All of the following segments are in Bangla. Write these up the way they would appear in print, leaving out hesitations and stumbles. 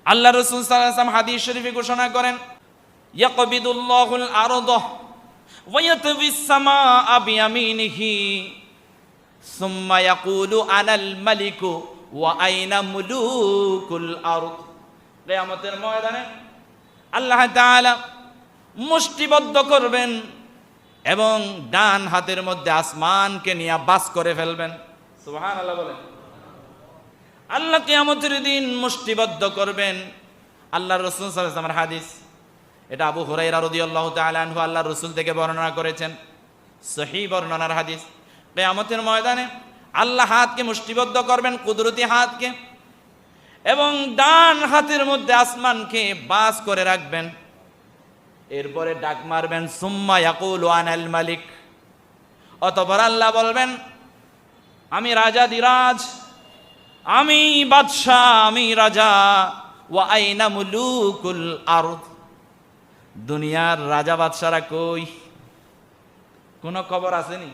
আল্লাহ রাসূল সাল্লাল্লাহু আলাইহি ওয়াসাল্লাম হাদিস শরীফে ঘোষণা করেন, ইয়াকবিদুল্লাহুল আরদা ওয়া ইয়াতবিস সামাআ বিয়ামিনিহি সুম্মা ইয়াকুলু আনাল মালিকু ওয়া আইনা মুলুকুল আরদ। কিয়ামতের ময়দানে আল্লাহ তাআলা মুষ্টিবদ্ধ করবেন এবং ডান হাতের মধ্যে আসমানকে নিয়ে বাস করে ফেলবেন। সুবহানাল্লাহ বলেন। আল্লাহ কিয়ামতের দিন মুষ্টিবদ্ধ করবেন। আল্লাহর রাসূল সাল্লাল্লাহু আলাইহি ওয়াসাল্লামের হাদিস, এটা আবু হুরায়রা রাদিয়াল্লাহু তাআলা আনহু আল্লাহর রাসূল থেকে বর্ণনা করেছেন, সহিহ বর্ণনার হাদিস। কিয়ামতের ময়দানে আল্লাহ হাতকে মুষ্টিবদ্ধ করবেন, কুদরতি হাতকে, এবং ডান হাতের মধ্যে আসমানকে বাস করে রাখবেন। এরপরে ডাক মারবেন, সুম্মা ইয়াকুলু আনাল মালিক। অতঃপর আল্লাহ বলবেন, আমি রাজাধিরাজ, আমি বাদশাহ, আমি রাজা। ওয়া আইনা মুলুকুল আরদ, দুনিয়ার রাজা বাদশারা কই? কোনো খবর আসেনি?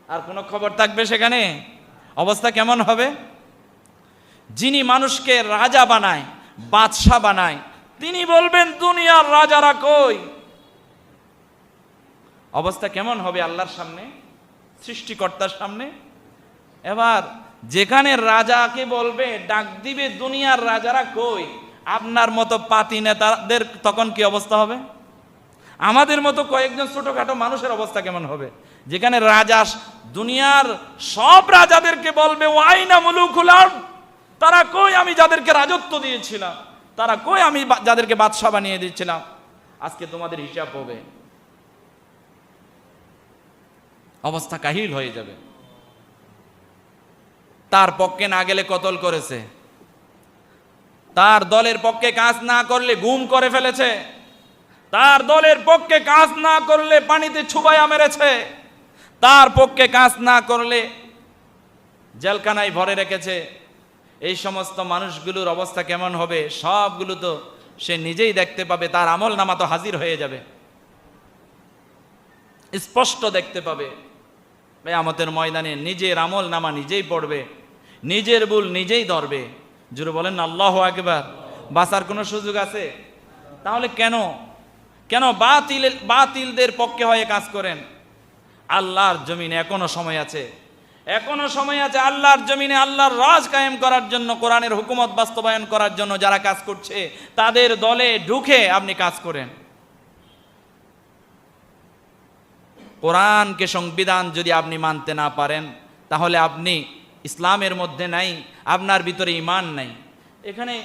আর কোনো খবর থাকবে সেখানে? অবস্থা কেমন হবে? যিনি মানুষকে রাজা বানায়, বাদশাহ বানায়, তিনি বলবেন দুনিয়ার রাজারা কই? অবস্থা কেমন হবে আল্লাহর সামনে, সৃষ্টিকর্তার সামনে? এবার যেখানে রাজাকে বলবে, ডাক দিবে দুনিয়ার রাজারা কই, আপনার মতো পাতি নেতাদের তখন কি অবস্থা হবে? আমাদের মতো কয়েকজন ছোটখাটো মানুষের অবস্থা কেমন হবে? যেখানে রাজা দুনিয়ার সব রাজাদেরকে বলবে, ওয়াইনা মুলুকুল আরদ, তারা কই আমি যাদেরকে রাজত্ব দিয়েছিলাম, তারা কই আমি যাদেরকে বাদশাহ বানিয়ে দিয়েছিলাম? আজকে তোমাদের হিসাব হবে। অবস্থা কাহিল হয়ে যাবে। তার পক্ষে না গেলে কতল করেছে, তার দলের পক্ষে কাজ না করলে গুম করে ফেলেছে, তার দলের পক্ষে কাজ না করলে পানিতে ছুবাইয়া মেরেছে, তার পক্ষে কাজ না করলে জেলখানায় ভরে রেখেছে। এই সমস্ত মানুষগুলোর অবস্থা কেমন হবে? সবগুলো তো সে নিজেই দেখতে পাবে, তার আমল নামা তো হাজির হয়ে যাবে, স্পষ্ট দেখতে পাবে। কিয়ামতের ময়দানে নিজের আমল নামা নিজেই পড়বে, নিজের ভুল নিজেই ধরবে। জোরে বলেন আল্লাহু আকবার। বাঁচার কোনো সুযোগ আছে? তাহলে কেন বাতিলদের পক্ষে হয়ে কাজ করেন? আল্লাহর জমিনে এখনো সময় আছে, এখনো সময় আছে। আল্লাহর জমিনে আল্লাহর রাজ কায়েম করার জন্য, কোরআনের হুকুমত বাস্তবায়ন করার জন্য যারা কাজ করছে, তাদের দলে ঢুকে আপনি কাজ করেন। কোরআনকে সংবিধান যদি আপনি মানতে না পারেন, তাহলে আপনি ইসলামের মধ্যে নাই, আপনার ভিতরে ঈমান নাই। এখানে